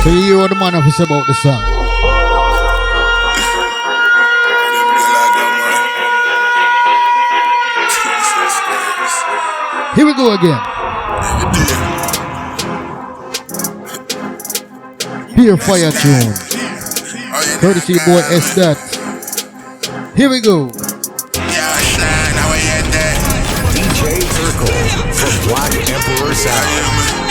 So you hear what the man office about the song. Here we go again. Pure fire tune. Courtesy boy S that. Here we go. DJ Urkel from Black Emperor Sound.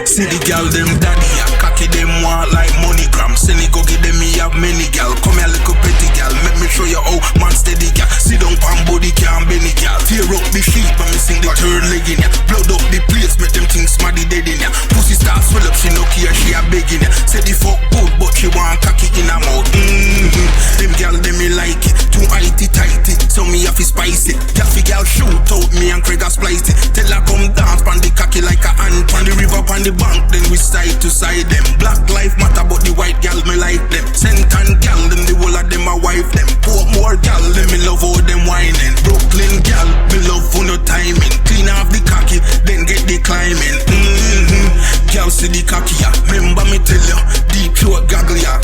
See the gal them daddy, I cocky them want like MoneyGram. Send it go give them me have many gal. Come here little pretty gal, make me show you how man steady gal. Sit down pan body can't benny gal. Tear up the sheet, but me sing the third leg in ya. Blood up the place, make them things smaddy dead in ya. Pussy start swell up, she no care, she a begging ya. Say the fuck good, but she want cocky in her mouth. Them gal them me like it, too itty tighty, so me have to spice it. Taffy gal shoot out me and Craig a splice it. Tell her come dance pan the cocky like a ant. Pan the river pan the bank, then we side to side them. Black life matter, but the white gal me like them. Sentan gal, them the whole of them a wife them. Portmore gal, them me love all them whining. Brooklyn gal, me love for no timing. Clean off the cocky, then get the climbing. Gal see the cocky, yeah. Remember me tell you, deep throat gaggle, yeah.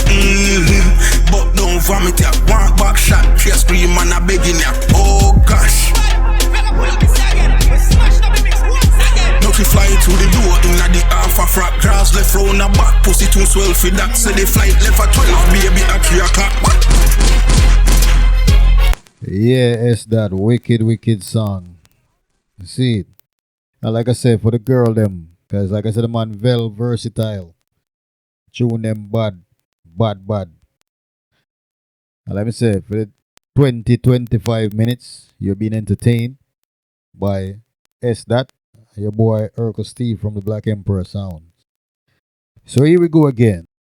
But don't vomit, yeah. One back shot, she a scream and a begging, yeah. Oh gosh. Nucky fly through the door in the alpha frack. Grass left round the back, pussy too swell for that. Say the flight left at 12, baby at 3 o'clock. Yeah, it's that wicked song. You see it? And like I said, for the girl them, because like I said, the man well versatile. Tune them bad. And let me say, for the 20-25 minutes, you're being entertained by S that, your boy Urkel Steve from the Black Emperor Sound. So here we go again.